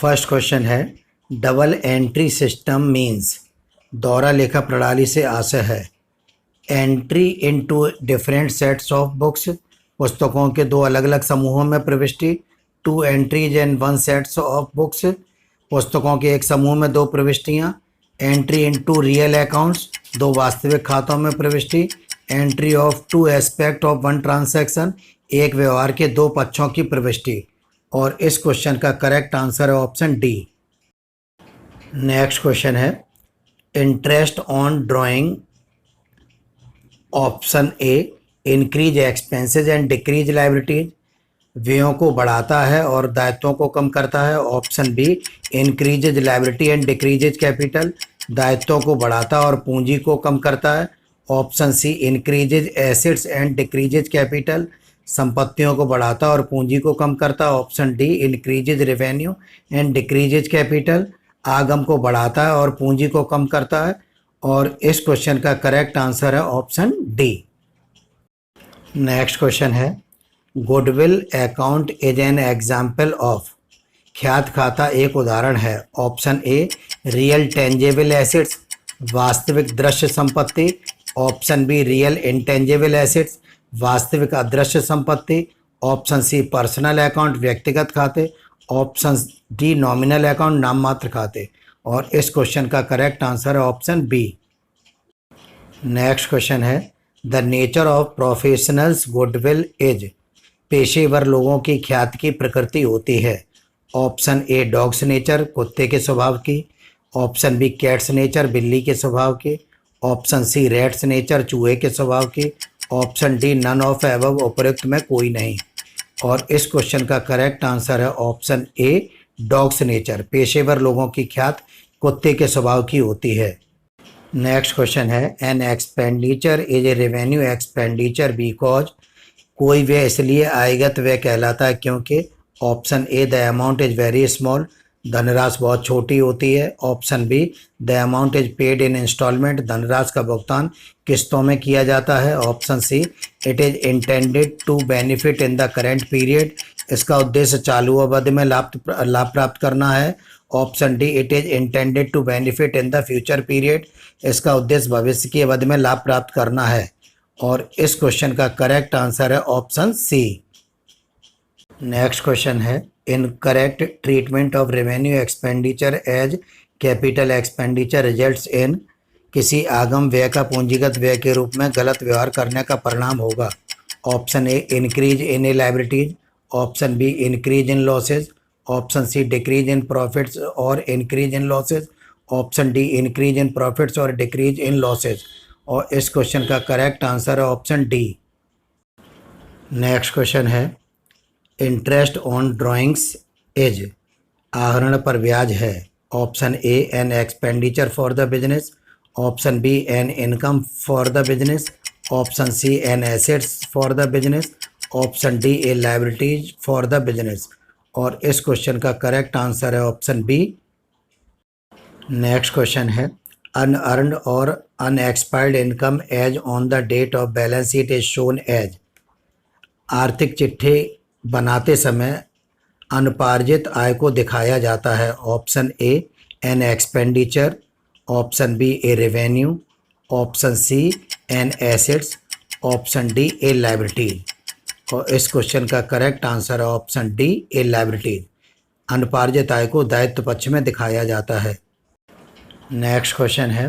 First question है double entry system means दोहरा लेखा प्रणाली से आशय है entry into different sets of books, पुस्तकों के दो अलग अलग समूहों में प्रविष्टि। To entries in one sets of books, पुस्तकों के एक समूह में दो प्रविष्टियाँ। एंट्री इनटू रियल अकाउंट्स, दो वास्तविक खातों में प्रविष्टि। Entry of to aspect of one transaction, एक व्यवहार के दो पक्षों की प्रविष्टि। और इस क्वेश्चन का करेक्ट आंसर है ऑप्शन डी। नेक्स्ट क्वेश्चन है interest on drawing, option A increase expenses and decrease liabilities, व्ययों को बढ़ाता है और दायित्वों को कम करता है। Option B increases liability and decreases capital, दायित्वों को बढ़ाता है और पूंजी को कम करता है। Option C increases assets and decreases capital, संपत्तियों को बढ़ाता है और पूंजी को कम करता है। Option D increases revenue and decreases capital, आगम को बढ़ाता है और पूंजी को कम करता है। और इस क्वेश्चन का करेक्ट आंसर है ऑप्शन डी। नेक्स्ट क्वेश्चन है goodwill account is an example of, ख्यात खाता एक उदाहरण है। Option a real tangible assets, वास्तविक दृश्य संपत्ति। Option be real intangible assets, वास्तविक अदृश्य संपत्ति। ऑप्शन सी पर्सनल अकाउंट, व्यक्तिगत खाते। ऑप्शन डी नॉमिनल अकाउंट, नाम मात्र खाते। और इस क्वेश्चन का करेक्ट आंसर है ऑप्शन बी। नेक्स्ट क्वेश्चन है the nature of professionals goodwill is, पेशेवर लोगों की ख्याति की प्रकृति होती है। ऑप्शन ए डॉग्स नेचर, कुत्ते के स्वभाव की। ऑप्शन बी कैट्स नेचर, बिल्ली के स्वभाव की। ऑप्शन सी रैट्स नेचर, चूहे के स्वभाव की। Option D none of above, उपरोक्त में कोई नहीं। और इस क्वेश्चन का करेक्ट आंसर है ऑप्शन ए डॉग्स नेचर, पेशेवर लोगों की ख्यात कुत्ते के स्वभाव की होती है। नेक्स्ट क्वेश्चन है an expenditure is a revenue expenditure because, कोई व्यय इसलिए आयगत व्यय कहलाता है क्योंकि। Option A the amount is very small, धनराशि बहुत छोटी होती है। Option B the amount is paid in installment, धनराशि का भुगतान किस्तों में किया जाता है। Option C it is intended to benefit in the current period, इसका उद्देश्य चालू अवधि में लाभ प्राप्त करना है। Option D it is intended to benefit in the future period, इसका उद्देश्य भविष्य की अवधि में लाभ प्राप्त करना है। और इस क्वेश्चन का करेक्ट आंसर है ऑप्शन सी। नेक्स्ट क्वेश्चन है incorrect treatment of revenue expenditure as capital expenditure results in, किसी आगम व्यय का पूंजीगत व्यय के रूप में गलत व्यवहार करने का परिणाम होगा। Option A increase in a liabilities. Option B increase in losses. Option C decrease in profits और increase in losses. Option D increase in profits और डिक्रीज इन लॉसेज। और इस क्वेश्चन का करेक्ट आंसर है ऑप्शन डी। नेक्स्ट क्वेश्चन है interest on drawings is, आहरण पर ब्याज है। Option A an expenditure for the business. Option B an income for the business. Option C an assets for the business. Option D a liabilities for the business. और इस question का correct answer है option B. Next question है unearned और unexpired income as on the date of balance sheet is shown as, आर्थिक चिट्ठी बनाते समय अनुपार्जित आय को दिखाया जाता है। Option A an expenditure. Option B a revenue. Option C an assets. Option D a liability. और इस क्वेश्चन का करेक्ट आंसर है ऑप्शन डी ए लायबिलिटी, अनुपार्जित आय को दायित्व पक्ष में दिखाया जाता है। नेक्स्ट क्वेश्चन है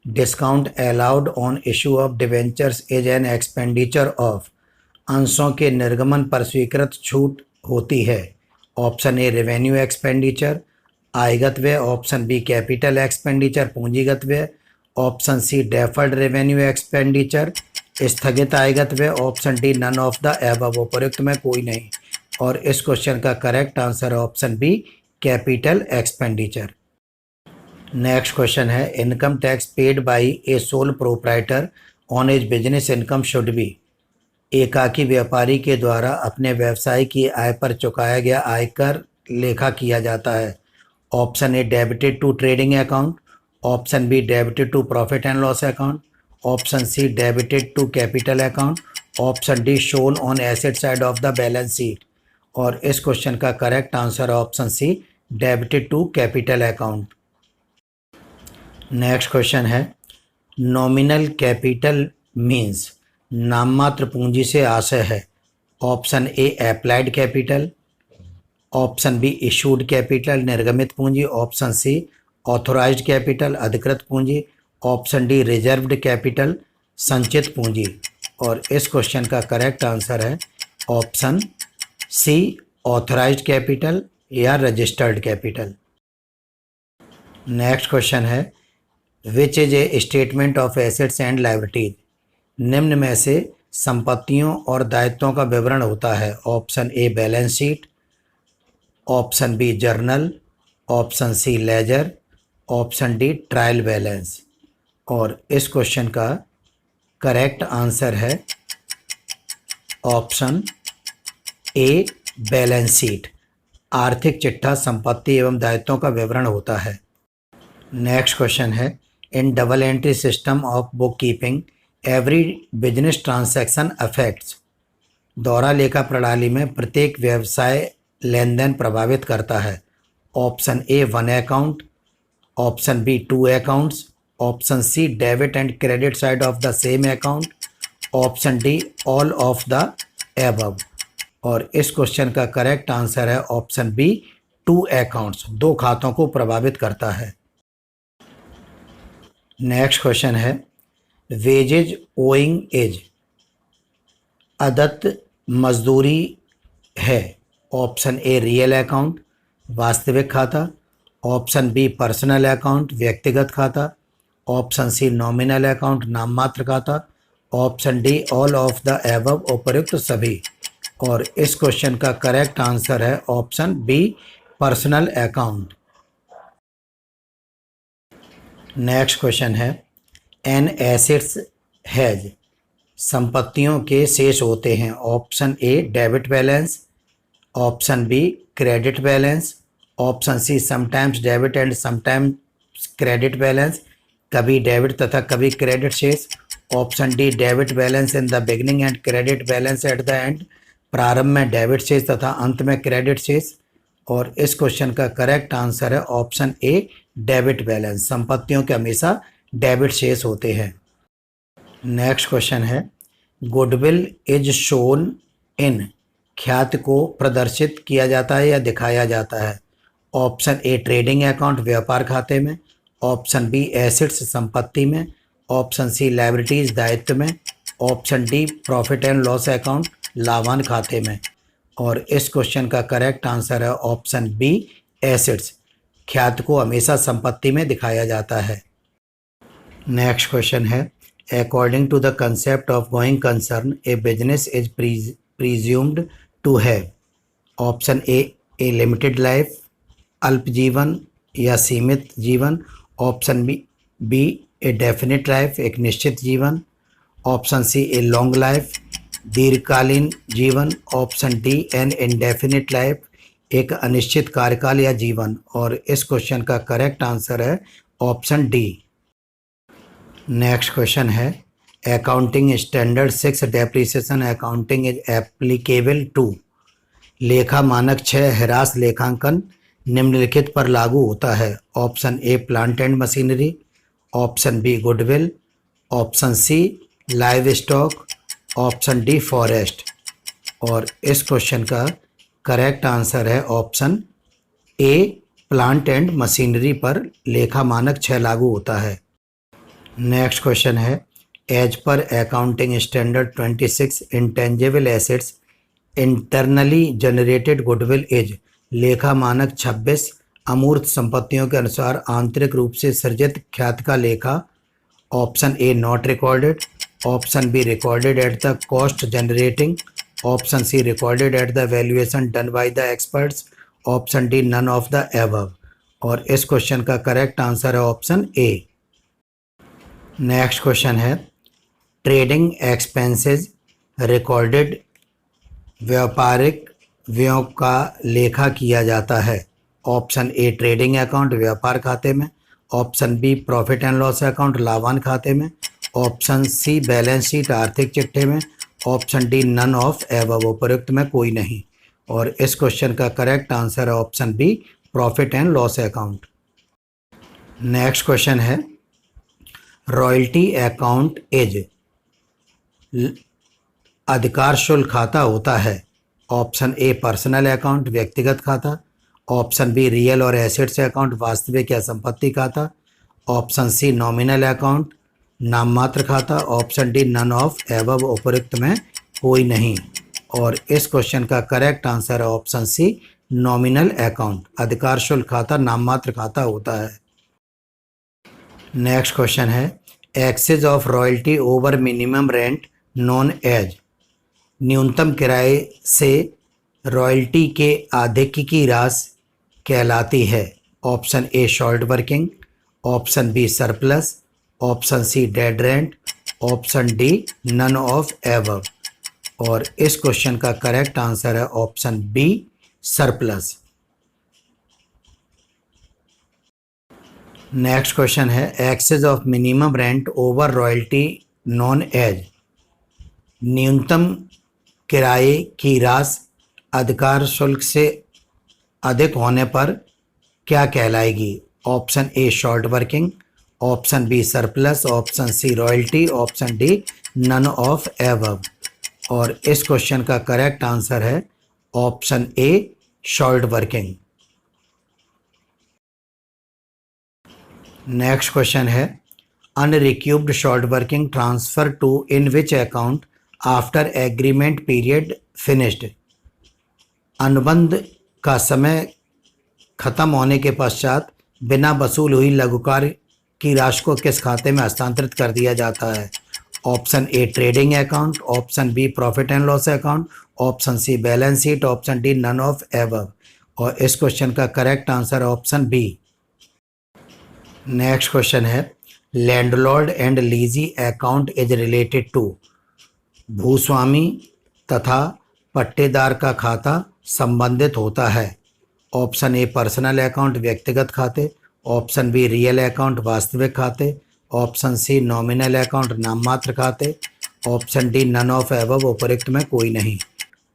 discount allowed on issue of debentures is an expenditure of, अंशों के निर्गमन पर स्वीकृत छूट होती है। ऑप्शन ए रेवेन्यू एक्सपेंडिचर, आयगत व्यय। ऑप्शन बी कैपिटल एक्सपेंडिचर, पूंजीगत व्यय। Option C deferred revenue expenditure, स्थगित आयगत व्यय। Option D none of the above, उपरोक्त में कोई नहीं। और इस क्वेश्चन का करेक्ट आंसर है option B capital expenditure. Next question है income tax paid by a sole proprietor on as business income should be, एकाकी व्यापारी के द्वारा अपने व्यवसाय की आय पर चुकाया गया आयकर लेखा किया जाता है। Option A debited to trading account. Option B debited to profit and loss account. Option C debited to capital account. Option D shown on asset side of the balance sheet. और इस क्वेश्चन का correct answer है option C debited to capital account. Next question है, nominal capital means नाममात्र पूंजी से आशय है। Option A applied capital, option B issued capital निर्गमित पूंजी, ऑप्शन सी ऑथोराइज्ड कैपिटल अधिकृत पूंजी, ऑप्शन डी रिजर्व्ड कैपिटल संचित पूंजी। और इस क्वेश्चन का करेक्ट आंसर है ऑप्शन सी ऑथराइज्ड कैपिटल या रजिस्टर्ड कैपिटल। नेक्स्ट क्वेश्चन है, which is a statement of assets and liabilities. निम्न में से संपत्तियों और दायित्वों का विवरण होता है। Option A balance sheet, option B journal, option C ledger, option D trial balance. और इस क्वेश्चन का करेक्ट आंसर है ऑप्शन ए बैलेंस शीट। आर्थिक चिट्ठा संपत्ति एवं दायित्वों का विवरण होता है। नेक्स्ट क्वेश्चन है, in double entry system of book keeping every business transaction affects. दोहरा लेखा प्रणाली में प्रत्येक व्यवसाय लेन देन प्रभावित करता है। Option A 1 account, option B 2 accounts, option C debit and credit side of the same account, option D all of the above. और इस क्वेश्चन का करेक्ट आंसर है ऑप्शन बी 2 अकाउंट्स, 2 खातों को प्रभावित करता है। नेक्स्ट क्वेश्चन है, वेजेज ओइंग एज अदत्त मजदूरी है। ऑप्शन ए रियल अकाउंट वास्तविक खाता, ऑप्शन बी पर्सनल अकाउंट व्यक्तिगत खाता, ऑप्शन सी नॉमिनल अकाउंट नाममात्र खाता, option D all of the above उपयुक्त सभी। और इस क्वेश्चन का करेक्ट आंसर है option B personal account. Next question है, एन एसेट्स हैज संपत्तियों के शेष होते हैं। Option A debit balance, option B credit balance, option C sometimes debit and sometimes credit balance, कभी डेबिट तथा कभी क्रेडिट शेष, option D debit balance in the beginning and credit balance at the end. प्रारंभ में debit शेष तथा अंत में क्रेडिट शेष। और इस क्वेश्चन का करेक्ट आंसर है ऑप्शन ए डेबिट बैलेंस। संपत्तियों के हमेशा डेबिट शेष होते हैं। नेक्स्ट क्वेश्चन है, गुडविल इज शोन इन ख्याति को प्रदर्शित किया जाता है या दिखाया जाता है। ऑप्शन ए ट्रेडिंग अकाउंट व्यापार खाते में, ऑप्शन बी एसेट्स संपत्ति में, ऑप्शन सी लायबिलिटीज दायित्व में, option D profit and loss account लाभांश खाते में। और इस क्वेश्चन का करेक्ट आंसर है ऑप्शन बी एसेट्स। ख्याति को हमेशा संपत्ति में दिखाया जाता है। नेक्स्ट क्वेश्चन है, according to the concept of going concern a business is presumed to have. Option A limited life अल्प जीवन या सीमित जीवन, option B a definite life एक निश्चित जीवन, option C a long life दीर्घकालीन जीवन, option D an indefinite life एक अनिश्चित कार्यकाल या जीवन। और इस क्वेश्चन का करेक्ट आंसर है ऑप्शन डी। नेक्स्ट क्वेश्चन है, accounting standard 6 depreciation accounting is applicable to. लेखा मानक 6 ह्रास लेखांकन निम्नलिखित पर लागू होता है। Option A plant and machinery, option B goodwill, option C livestock, option D forest. और इस क्वेश्चन का करेक्ट आंसर है option A plant and machinery पर लेखा मानक 6 लागू होता है। नेक्स्ट क्वेश्चन है, as per accounting standard 26 intangible assets internally generated goodwill is. लेखा मानक 26 अमूर्त संपत्तियों के अनुसार आंतरिक रूप से सृजित ख्याति का लेखा। Option A not recorded, option B recorded at the cost generating, option C recorded at the valuation done by the experts, option D none of the above. और इस क्वेश्चन का करेक्ट आंसर है ऑप्शन ए। नेक्स्ट क्वेश्चन है, trading expenses recorded व्यापारिक व्ययों का लेखा किया जाता है। ऑप्शन ए ट्रेडिंग अकाउंट व्यापार खाते में, option B profit and loss account लाभांश खाते में, ऑप्शन सी बैलेंस शीट आर्थिक चिट्ठे में, option D none of above उपयुक्त में कोई नहीं। और इस क्वेश्चन का करेक्ट आंसर है option B profit and loss account. Next question है रॉयल्टी अकाउंट इज अधिकार शुल्क खाता होता है। ऑप्शन ए पर्सनल अकाउंट व्यक्तिगत खाता, ऑप्शन बी रियल और एसेट्स अकाउंट वास्तविक या संपत्ति खाता, ऑप्शन सी नॉमिनल अकाउंट नाम मात्र खाता, option D none of above उपरोक्त में कोई नहीं। और इस क्वेश्चन का करेक्ट आंसर है ऑप्शन सी नॉमिनल अकाउंट। अधिकार शुल्क खाता नाम मात्र खाता होता है। नेक्स्ट क्वेश्चन है excess of royalty over minimum rent known as. न्यूनतम किराए से रॉयल्टी के अधिक की राशि कहलाती है। Option A short working, option B surplus, option C dead rent, option D none of above. और इस क्वेश्चन का करेक्ट आंसर है option B surplus. Next question है excess of minimum rent over royalty known as. न्यूनतम किराए की राशि अधिकार शुल्क से अधिक होने पर क्या कहलाएगी। Option A short working, option B surplus, option C royalty, option D none of above. और इस क्वेश्चन का करेक्ट आंसर है option A short working. Next question है unrecouped short working transfer to in which account after agreement period finished. अनुबंध का समय खत्म होने के पश्चात बिना वसूल हुई लघुकार की राशि को किस खाते में हस्तांतरित कर दिया जाता है। Option A trading account, option B profit and loss account, option C balance sheet, option D none of above. और इस क्वेश्चन का करेक्ट आंसर है ऑप्शन बी। नेक्स्ट क्वेश्चन है landlord and lessee account is related to. भूस्वामी तथा पट्टेदार का खाता संबंधित होता है। ऑप्शन ए पर्सनल अकाउंट व्यक्तिगत खाते, ऑप्शन बी रियल अकाउंट वास्तविक खाते, ऑप्शन सी नॉमिनल अकाउंट नाम मात्र खाते, option D none of above उपरोक्त में कोई नहीं।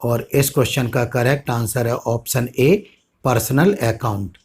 और इस क्वेश्चन का करेक्ट आंसर है ऑप्शन ए पर्सनल अकाउंट।